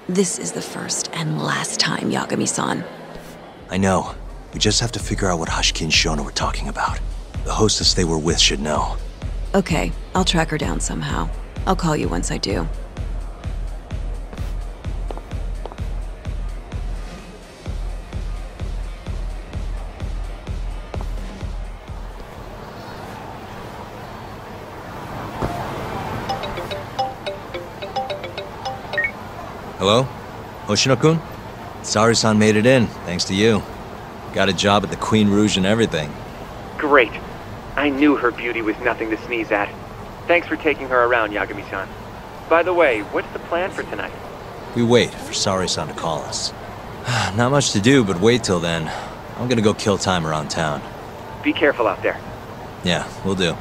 This is the first and last time, Yagami-san. I know. We just have to figure out what Hashiki and Shona were talking about. The hostess they were with should know. Okay, I'll track her down somehow. I'll call you once I do. Hello? Hoshino-kun? Sari-san made it in, thanks to you. Got a job at the Queen Rouge and everything. Great. I knew her beauty was nothing to sneeze at. Thanks for taking her around, Yagami-san. By the way, what's the plan for tonight? We wait for Sari-san to call us. Not much to do, but wait till then. I'm gonna go kill time around town. Be careful out there. Yeah, will do.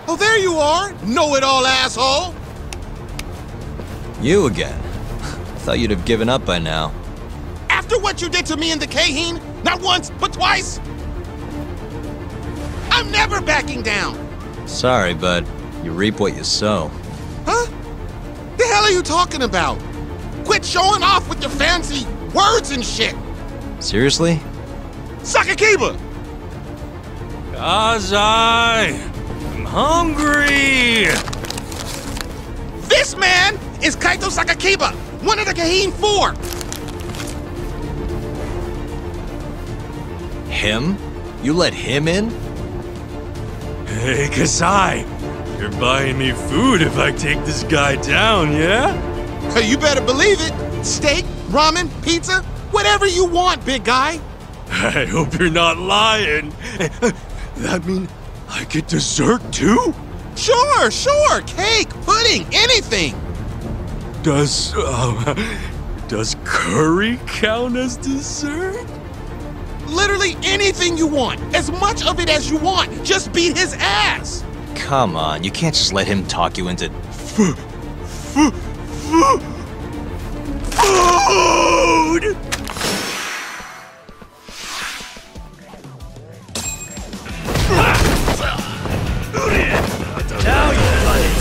Oh, there you are! Know-it-all asshole! You again? Thought you'd have given up by now. After what you did to me in the Keihin, not once, but twice! I'm never backing down! Sorry, but you reap what you sow. Huh? The hell are you talking about? Quit showing off with your fancy words and shit! Seriously? Sakakiba! Kazai! I'm hungry! This man is Kaito Sakakiba, one of the Keihin 4! Him? You let him in? Hey, Kazai! You're buying me food if I take this guy down, yeah? You better believe it! Steak, ramen, pizza, whatever you want, big guy! I hope you're not lying. That mean I get dessert too? Sure, cake, pudding, anything! Does curry count as dessert? Literally anything you want, as much of it as you want, just beat his ass! Come on, you can't just let him talk you into... Food! Now you got it!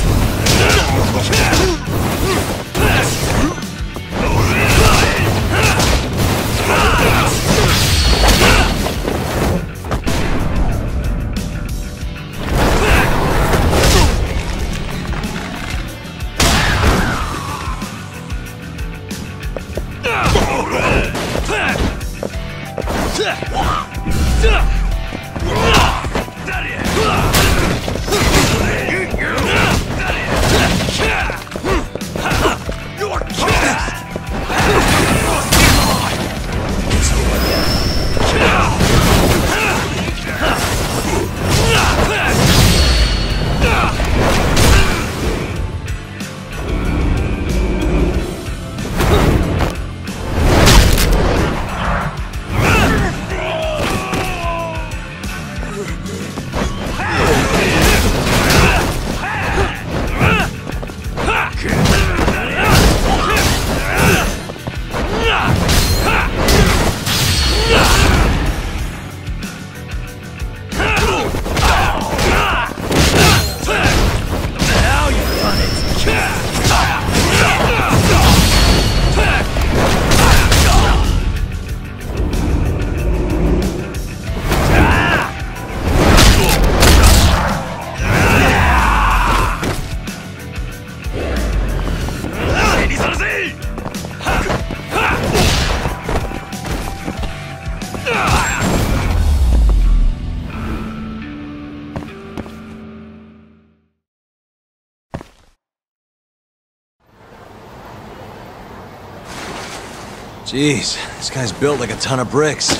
Jeez, this guy's built like a ton of bricks.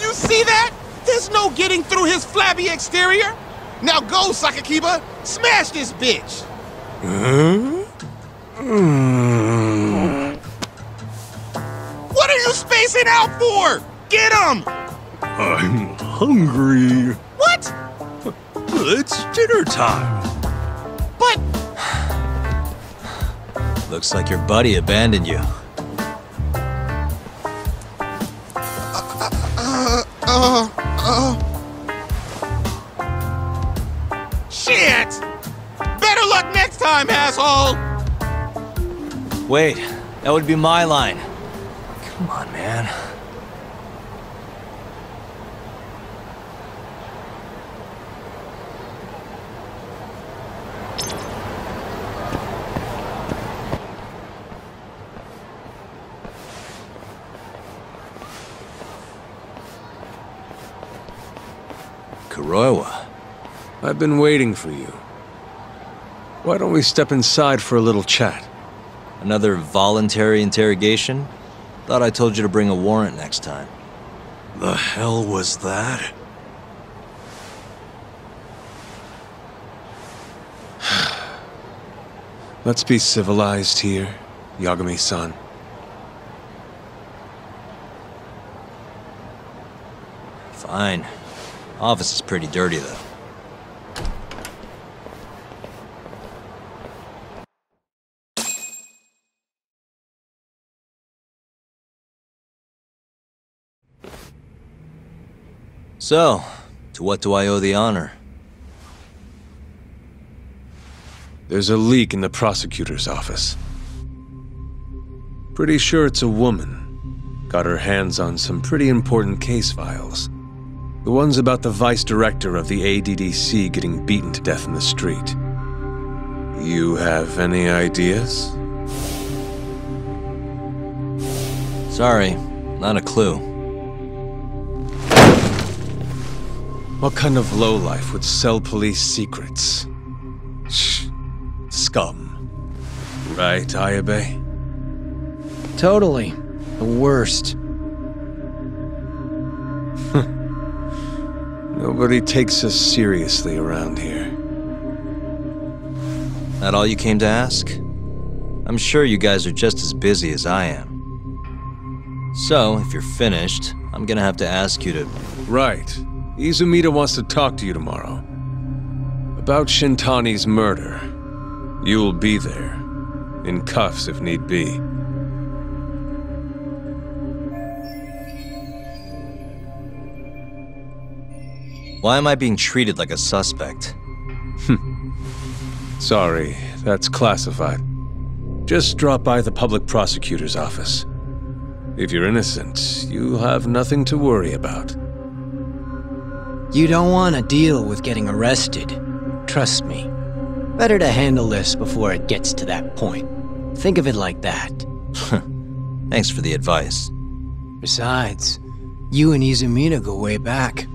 You see that? There's no getting through his flabby exterior. Now go, Sakakiba. Smash this bitch. What are you spacing out for? Get him! I'm hungry. What? It's dinner time. But... Looks like your buddy abandoned you. Shit! Better luck next time, asshole! Wait, that would be my line. Come on, man. Kuroiwa. I've been waiting for you. Why don't we step inside for a little chat? Another voluntary interrogation? Thought I told you to bring a warrant next time. The hell was that? Let's be civilized here, Yagami-san. Fine. Office is pretty dirty, though. So, to what do I owe the honor? There's a leak in the prosecutor's office. Pretty sure it's a woman. Got her hands on some pretty important case files. The ones about the vice director of the ADDC getting beaten to death in the street. You have any ideas? Sorry, not a clue. What kind of lowlife would sell police secrets? Shh. Scum. Right, Ayabe? Totally. The worst. Nobody takes us seriously around here. That all you came to ask? I'm sure you guys are just as busy as I am. So, if you're finished, I'm gonna have to ask you to... Right. Izumida wants to talk to you tomorrow. About Shintani's murder. You'll be there. In cuffs if need be. Why am I being treated like a suspect? Sorry, that's classified. Just drop by the public prosecutor's office. If you're innocent, you'll have nothing to worry about. You don't want to deal with getting arrested. Trust me. Better to handle this before it gets to that point. Think of it like that. Thanks for the advice. Besides, you and Izumida go way back.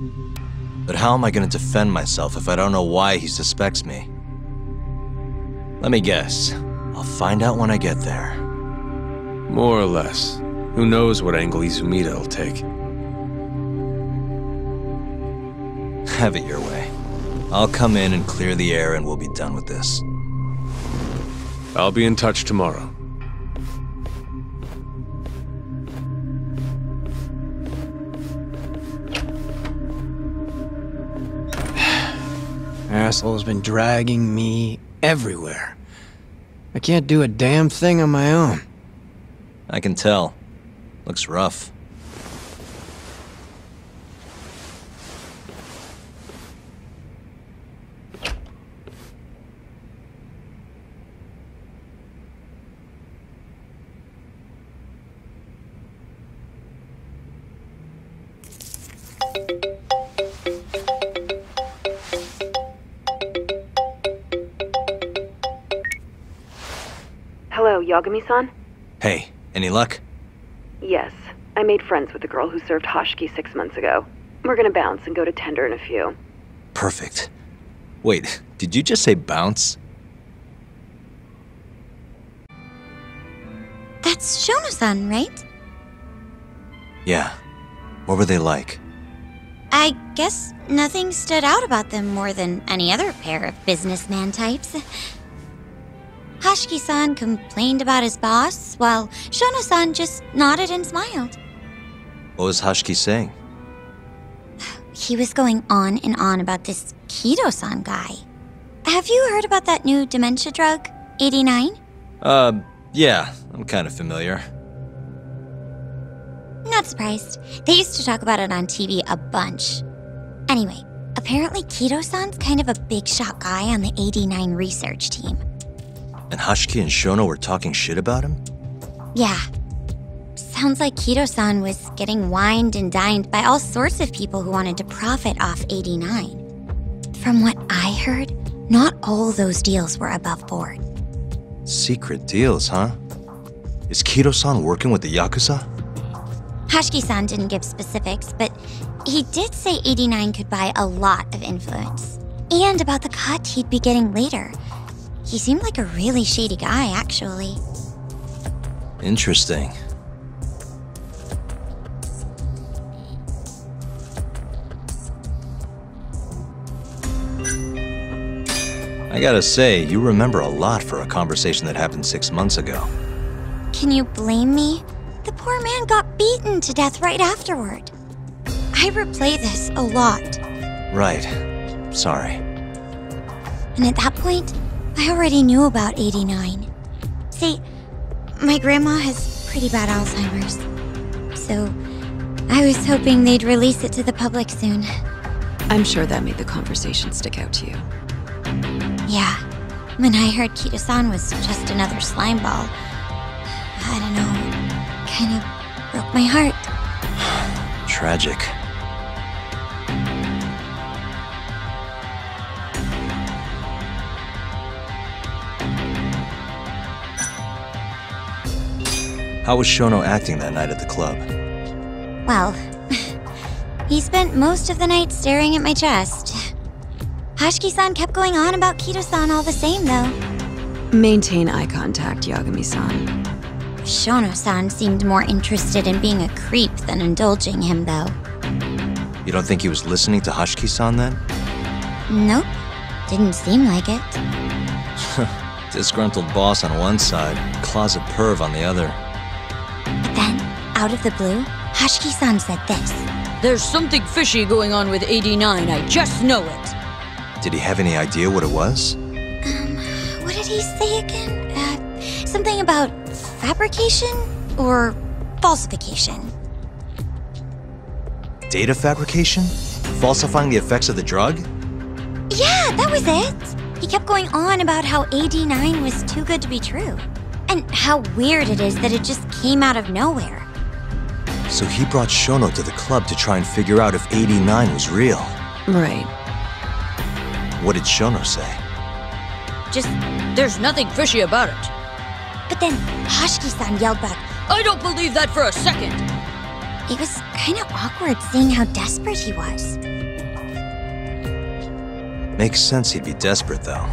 But how am I gonna defend myself if I don't know why he suspects me? Let me guess. I'll find out when I get there. More or less. Who knows what angle Izumida will take. Have it your way. I'll come in and clear the air and we'll be done with this. I'll be in touch tomorrow. Asshole's been dragging me everywhere. I can't do a damn thing on my own. I can tell. Looks rough. Hello, Yagami-san? Hey, any luck? Yes. I made friends with the girl who served Hashiki 6 months ago. We're gonna bounce and go to Tender in a few. Perfect. Wait, did you just say bounce? The That's Shono-san, right? Yeah. What were they like? I guess nothing stood out about them more than any other pair of businessman types. Hashiki-san complained about his boss, while Shono-san just nodded and smiled. What was Hashiki saying? He was going on and on about this Kido-san guy. Have you heard about that new dementia drug, 89? Yeah, I'm kind of familiar. Not surprised. They used to talk about it on TV a bunch. Anyway, apparently Kido-san's kind of a big shot guy on the 89 research team. And Hashiki and Shono were talking shit about him? Yeah. Sounds like Kido-san was getting wined and dined by all sorts of people who wanted to profit off 89. From what I heard, not all those deals were above board. Secret deals, huh? Is Kido-san working with the Yakuza? Hashiki-san didn't give specifics, but he did say 89 could buy a lot of influence. And about the cut he'd be getting later. He seemed like a really shady guy, actually. Interesting. I gotta say, you remember a lot for a conversation that happened 6 months ago. Can you blame me? The poor man got beaten to death right afterward. I replay this a lot. Right. Sorry. And at that point, I already knew about 89. See, my grandma has pretty bad Alzheimer's. So, I was hoping they'd release it to the public soon. I'm sure that made the conversation stick out to you. Yeah. When I heard Kido-san was just another slime ball, I don't know, kind of broke my heart. Tragic. How was Shono acting that night at the club? Well, he spent most of the night staring at my chest. Hashiki-san kept going on about Kido-san all the same, though. Maintain eye contact, Yagami-san. Shono-san seemed more interested in being a creep than indulging him, though. You don't think he was listening to Hashiki-san then? Nope. Didn't seem like it. Disgruntled boss on one side, closet perv on the other. But then, out of the blue, Hashiki-san said this. There's something fishy going on with 89, I just know it. Did he have any idea what it was? What did he say again? Something about fabrication or falsification? Data fabrication? Falsifying the effects of the drug? Yeah, that was it. He kept going on about how 89 was too good to be true. And how weird it is that it just came out of nowhere. So he brought Shono to the club to try and figure out if 89 was real. Right. What did Shono say? Just, there's nothing fishy about it. But then Hashiki-san yelled back, I don't believe that for a second. It was kind of awkward seeing how desperate he was. Makes sense he'd be desperate, though.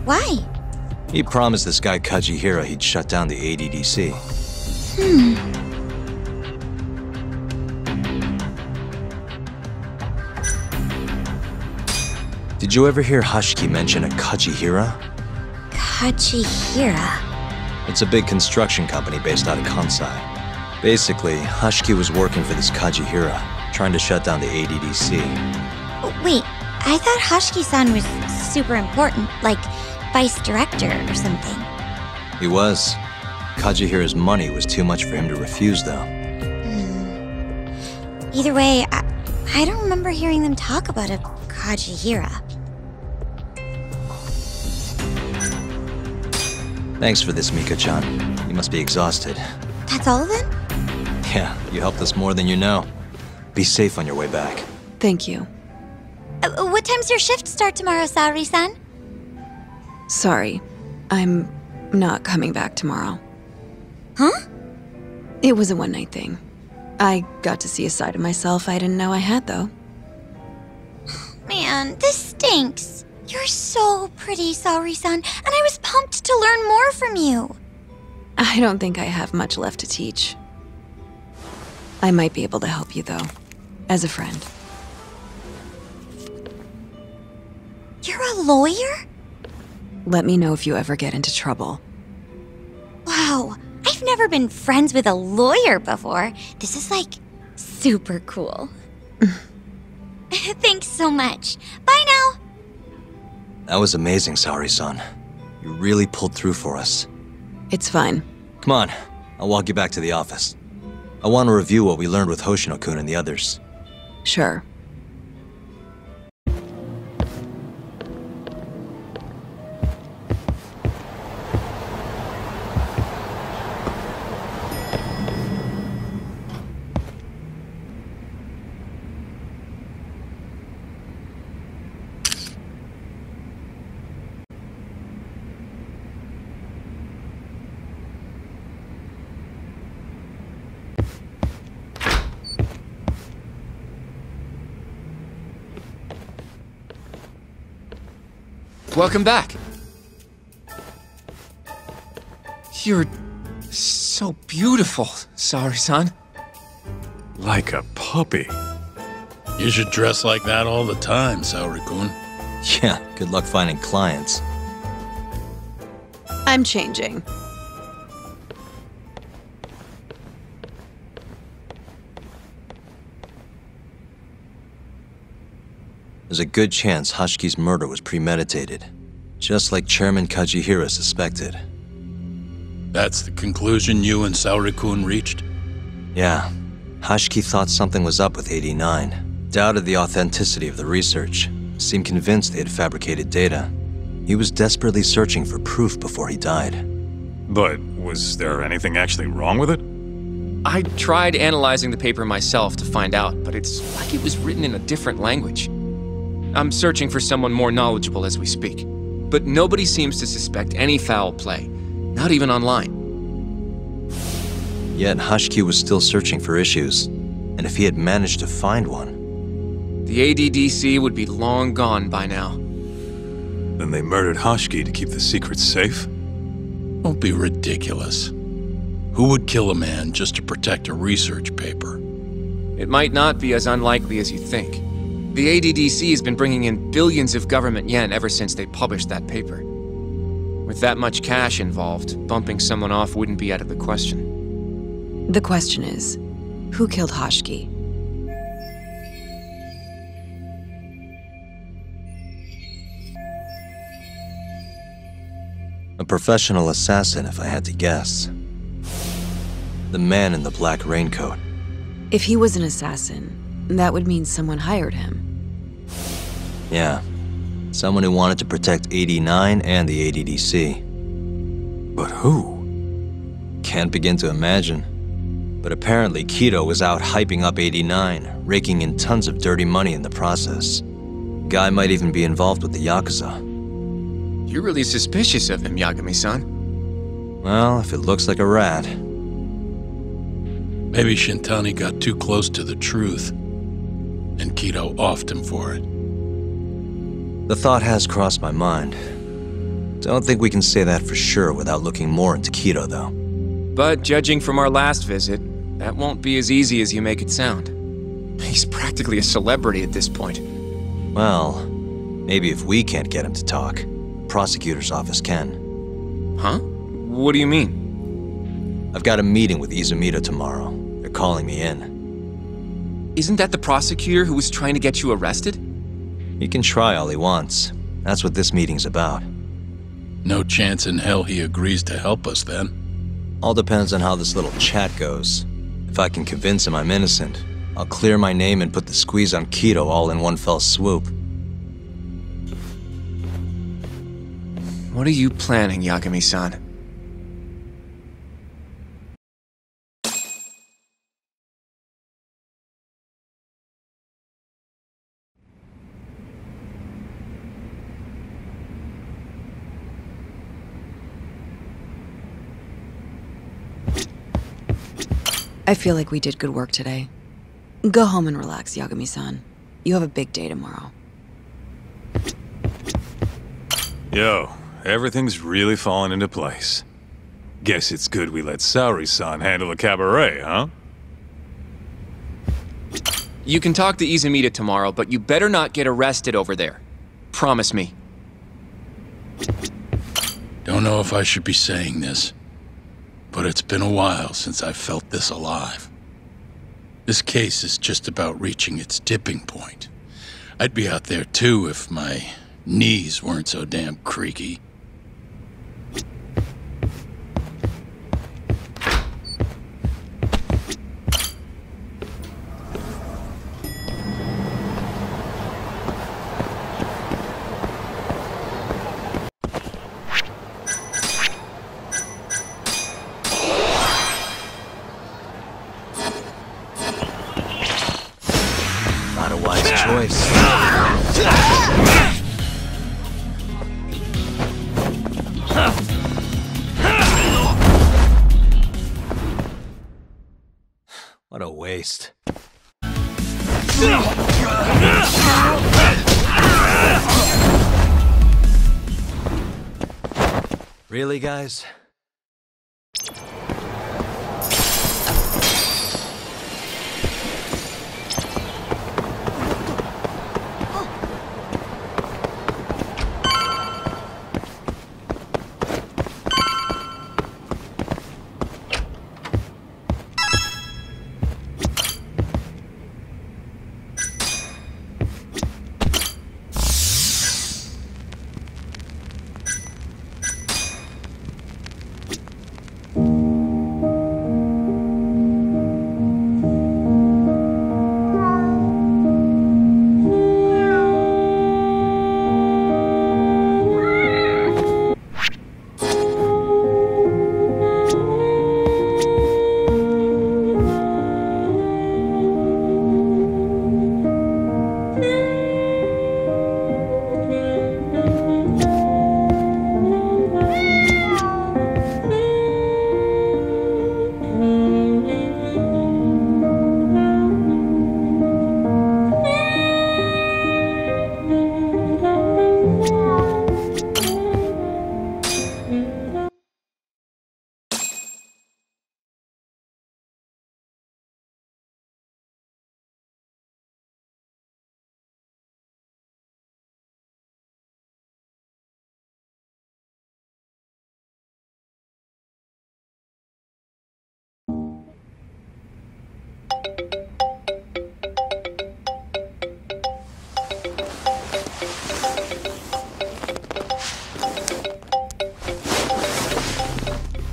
Why? He promised this guy Kajihira he'd shut down the ADDC. Did you ever hear Hashiki mention a Kajihira? Kajihira? It's a big construction company based out of Kansai. Basically, Hashiki was working for this Kajihira, trying to shut down the ADDC. Wait, I thought Hashiki-san was super important, like vice director or something. He was. Kajihira's money was too much for him to refuse, though. Either way, I don't remember hearing them talk about a Kajihira. Thanks for this, Mika-chan. You must be exhausted. That's all then? Yeah, you helped us more than you know. Be safe on your way back. Thank you. What time's your shift start tomorrow, Saori-san? Sorry. I'm not coming back tomorrow. Huh? It was a one-night thing. I got to see a side of myself I didn't know I had, though. Man, this stinks. You're so pretty, Saori-san, and I was pumped to learn more from you. I don't think I have much left to teach. I might be able to help you, though, as a friend. You're a lawyer? Let me know if you ever get into trouble. Wow, I've never been friends with a lawyer before. This is like super cool. Thanks so much. Bye now. That was amazing, Saori-san. You really pulled through for us. It's fine. Come on, I'll walk you back to the office. I want to review what we learned with Hoshino-kun and the others. Sure. Welcome back. You're so beautiful, Saori-san. Like a puppy. You should dress like that all the time, Saori-kun. Yeah, good luck finding clients. I'm changing. There's a good chance Hashiki's murder was premeditated, just like Chairman Kajihira suspected. That's the conclusion you and Saori-kun reached? Yeah. Hashiki thought something was up with 89, doubted the authenticity of the research, seemed convinced they had fabricated data. He was desperately searching for proof before he died. But was there anything actually wrong with it? I tried analyzing the paper myself to find out, but it's like it was written in a different language. I'm searching for someone more knowledgeable as we speak, but nobody seems to suspect any foul play, not even online. Yet Hashiki was still searching for issues, and if he had managed to find one... The ADDC would be long gone by now. Then they murdered Hashiki to keep the secret safe? Don't be ridiculous. Who would kill a man just to protect a research paper? It might not be as unlikely as you think. The ADDC has been bringing in billions of government yen ever since they published that paper. With that much cash involved, bumping someone off wouldn't be out of the question. The question is, who killed Hashiki? A professional assassin, if I had to guess. The man in the black raincoat. If he was an assassin, that would mean someone hired him. Yeah. Someone who wanted to protect 89 and the ADDC. But who? Can't begin to imagine. But apparently Kido was out hyping up 89, raking in tons of dirty money in the process. Guy might even be involved with the Yakuza. You're really suspicious of him, Yagami-san. Well, if it looks like a rat. Maybe Shintani got too close to the truth, and Kido offed him for it. The thought has crossed my mind. Don't think we can say that for sure without looking more into Kido, though. But judging from our last visit, that won't be as easy as you make it sound. He's practically a celebrity at this point. Well, maybe if we can't get him to talk, the prosecutor's office can. Huh? What do you mean? I've got a meeting with Izumida tomorrow. They're calling me in. Isn't that the prosecutor who was trying to get you arrested? He can try all he wants. That's what this meeting's about. No chance in hell he agrees to help us, then. All depends on how this little chat goes. If I can convince him I'm innocent, I'll clear my name and put the squeeze on Kido all in one fell swoop. What are you planning, Yagami-san? I feel like we did good work today. Go home and relax, Yagami-san. You have a big day tomorrow. Yo, everything's really falling into place. Guess it's good we let Saori-san handle the cabaret, huh? You can talk to Izumida tomorrow, but you better not get arrested over there. Promise me. Don't know if I should be saying this, but it's been a while since I've felt this alive. This case is just about reaching its tipping point. I'd be out there too if my knees weren't so damn creaky. Not a wise choice. What a waste. Really, guys?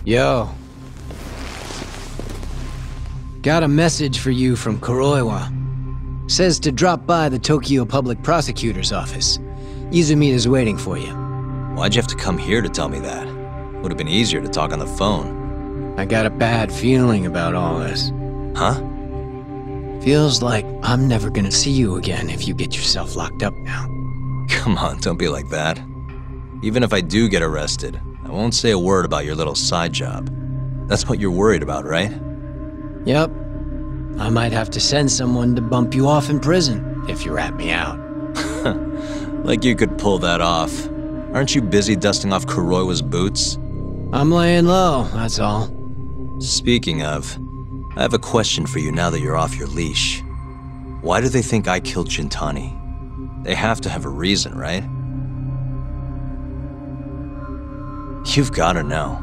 Yo. Got a message for you from Kuroiwa. Says to drop by the Tokyo Public Prosecutor's office. Izumida's waiting for you. Why'd you have to come here to tell me that? Would have been easier to talk on the phone. I got a bad feeling about all this. Huh? Feels like I'm never gonna see you again if you get yourself locked up now. Come on, don't be like that. Even if I do get arrested, I won't say a word about your little side job. That's what you're worried about, right? Yep. I might have to send someone to bump you off in prison if you rat me out. Like you could pull that off. Aren't you busy dusting off Kuroiwa's boots? I'm laying low, that's all. Speaking of, I have a question for you now that you're off your leash. Why do they think I killed Shintani? They have to have a reason, right? You've gotta know.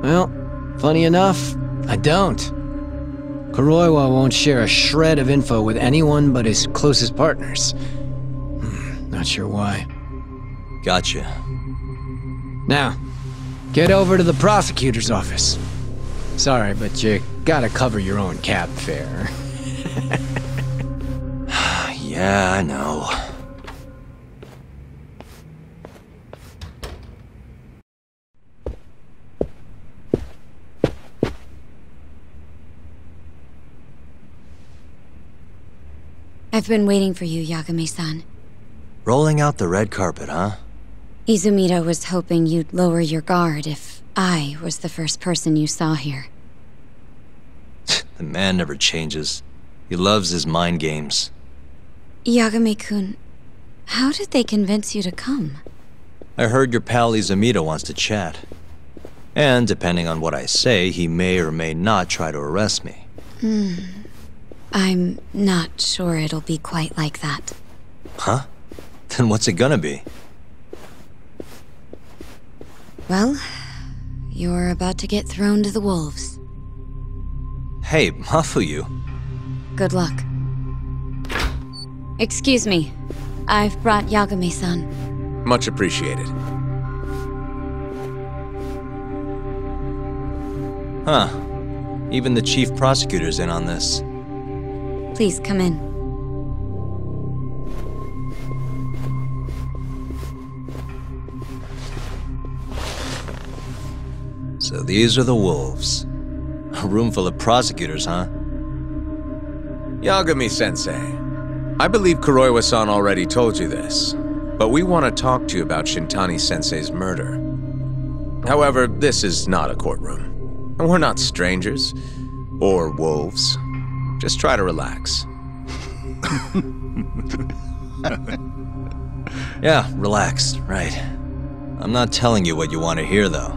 Well, funny enough, I don't. Kuroiwa won't share a shred of info with anyone but his closest partners. Not sure why. Gotcha. Now, get over to the prosecutor's office. Sorry, but you gotta cover your own cab fare. Yeah, I know. I've been waiting for you, Yagami-san. Rolling out the red carpet, huh? Izumida was hoping you'd lower your guard if I was the first person you saw here. The man never changes. He loves his mind games. Yagami-kun, how did they convince you to come? I heard your pal Izumida wants to chat. And depending on what I say, he may or may not try to arrest me. I'm not sure it'll be quite like that. Huh? Then what's it gonna be? Well, you're about to get thrown to the wolves. Hey, Mafuyu. Good luck. Excuse me. I've brought Yagami-san. Much appreciated. Huh. Even the chief prosecutor's in on this. Please come in. So these are the wolves. A room full of prosecutors, huh? Yagami-sensei, I believe Kuroiwa-san already told you this, but we want to talk to you about Shintani-sensei's murder. However, this is not a courtroom. And we're not strangers, or wolves. Just try to relax. Yeah, relax, right. I'm not telling you what you want to hear, though.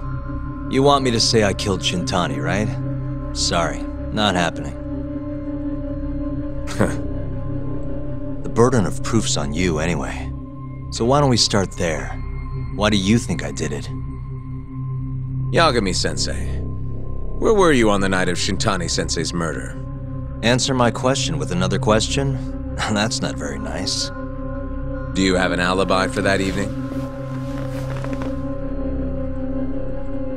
You want me to say I killed Shintani, right? Sorry, not happening. The burden of proof's on you, anyway. So why don't we start there? Why do you think I did it? Yagami-sensei, where were you on the night of Shintani-sensei's murder? Answer my question with another question? That's not very nice. Do you have an alibi for that evening?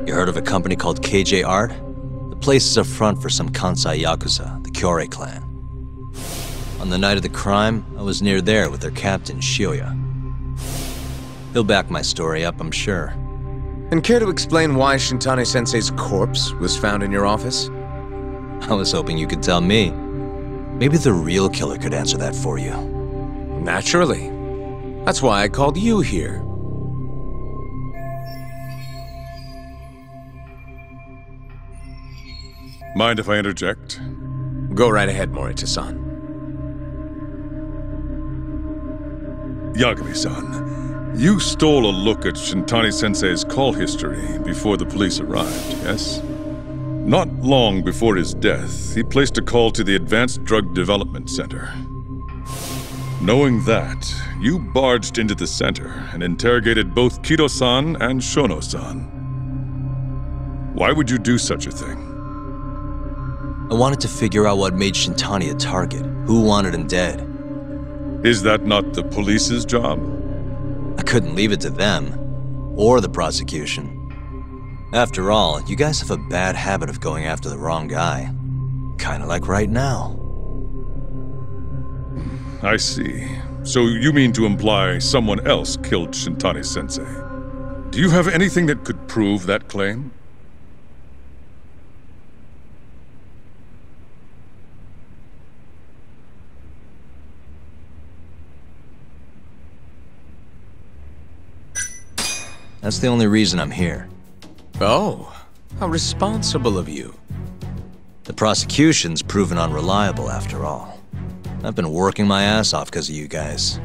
You heard of a company called KJ Art? The place is a front for some Kansai Yakuza, the Kyorei clan. On the night of the crime, I was near there with their captain, Shioya. He'll back my story up, I'm sure. And care to explain why Shintani-sensei's corpse was found in your office? I was hoping you could tell me. Maybe the real killer could answer that for you. Naturally. That's why I called you here. Mind if I interject? Go right ahead, Morita-san. Yagami-san, you stole a look at Shintani-sensei's call history before the police arrived, yes? Not long before his death, he placed a call to the Advanced Drug Development Center. Knowing that, you barged into the center and interrogated both Kido-san and Shono-san. Why would you do such a thing? I wanted to figure out what made Shintani a target, who wanted him dead. Is that not the police's job? I couldn't leave it to them, or the prosecution. After all, you guys have a bad habit of going after the wrong guy. Kinda like right now. I see. So you mean to imply someone else killed Shintani-sensei? Do you have anything that could prove that claim? That's the only reason I'm here. Oh, how responsible of you. The prosecution's proven unreliable, after all. I've been working my ass off because of you guys.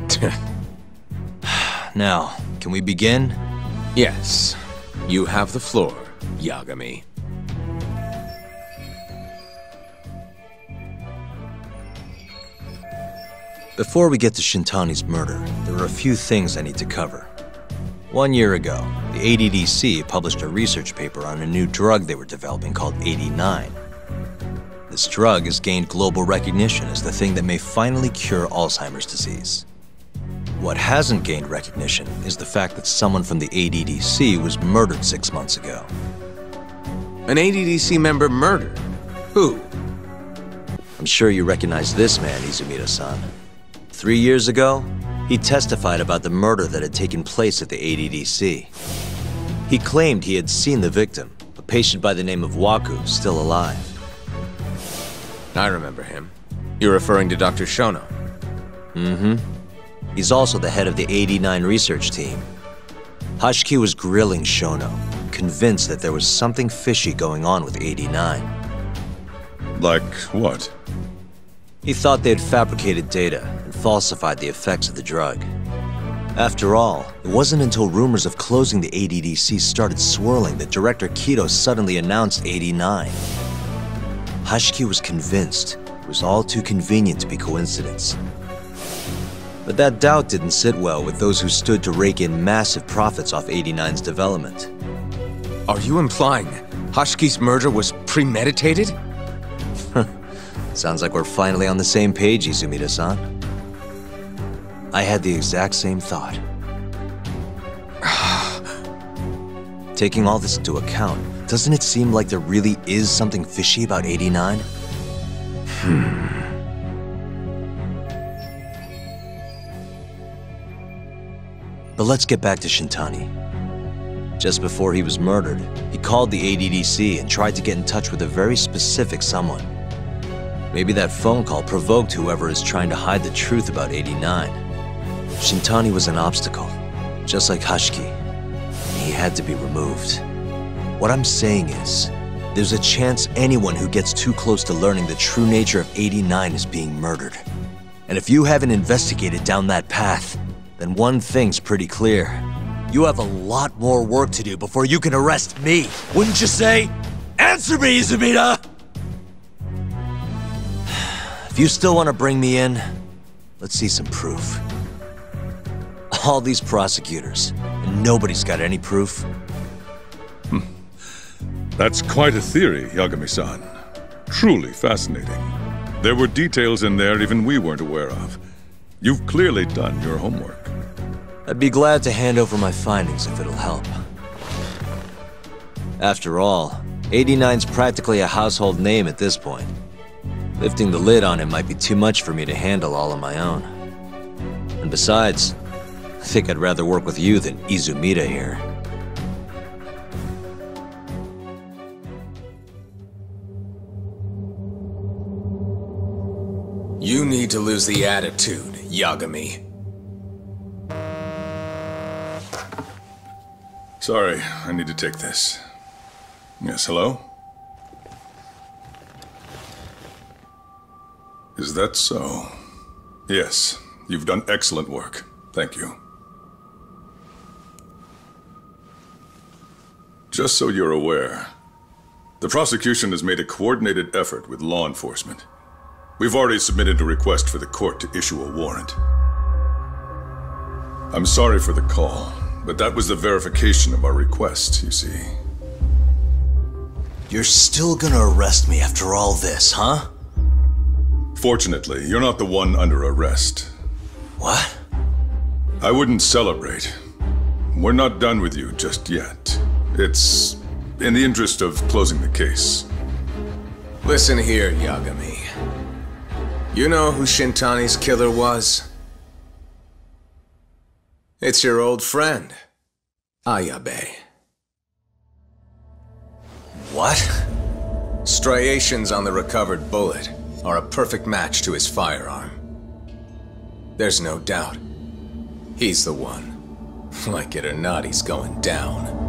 Now, can we begin? Yes. You have the floor, Yagami. Before we get to Shintani's murder, there are a few things I need to cover. 1 year ago, the ADDC published a research paper on a new drug they were developing called 89. This drug has gained global recognition as the thing that may finally cure Alzheimer's disease. What hasn't gained recognition is the fact that someone from the ADDC was murdered 6 months ago. An ADDC member murdered? Who? I'm sure you recognize this man, Izumida-san. 3 years ago, he testified about the murder that had taken place at the ADDC. He claimed he had seen the victim, a patient by the name of Waku, still alive. I remember him. You're referring to Dr. Shono? Mm-hmm. He's also the head of the 89 research team. Hashiki was grilling Shono, convinced that there was something fishy going on with 89. Like what? He thought they had fabricated data and falsified the effects of the drug. After all, it wasn't until rumors of closing the ADDC started swirling that Director Kido suddenly announced 89. Hashiki was convinced it was all too convenient to be coincidence. But that doubt didn't sit well with those who stood to rake in massive profits off 89's development. Are you implying Hashiki's murder was premeditated? Sounds like we're finally on the same page, Izumida-san. I had the exact same thought. Taking all this into account, doesn't it seem like there really is something fishy about 89? But let's get back to Shintani. Just before he was murdered, he called the ADDC and tried to get in touch with a very specific someone. Maybe that phone call provoked whoever is trying to hide the truth about 89. Shintani was an obstacle, just like Hashiki. He had to be removed. What I'm saying is, there's a chance anyone who gets too close to learning the true nature of 89 is being murdered. And if you haven't investigated down that path, then one thing's pretty clear. You have a lot more work to do before you can arrest me, wouldn't you say? Answer me, Izumida! If you still want to bring me in, let's see some proof. All these prosecutors, and nobody's got any proof. That's quite a theory, Yagami-san. Truly fascinating. There were details in there even we weren't aware of. You've clearly done your homework. I'd be glad to hand over my findings if it'll help. After all, 89's practically a household name at this point. Lifting the lid on him might be too much for me to handle all on my own. And besides, I think I'd rather work with you than Izumida here. You need to lose the attitude, Yagami. Sorry, I need to take this. Yes, hello? Is that so? Yes, you've done excellent work. Thank you. Just so you're aware, the prosecution has made a coordinated effort with law enforcement. We've already submitted a request for the court to issue a warrant. I'm sorry for the call, but that was the verification of our request, you see. You're still gonna arrest me after all this, huh? Fortunately, you're not the one under arrest. What? I wouldn't celebrate. We're not done with you just yet. It's in the interest of closing the case. Listen here, Yagami. You know who Shintani's killer was? It's your old friend, Ayabe. What? Striations on the recovered bullet are a perfect match to his firearm. There's no doubt. He's the one. Like it or not, he's going down.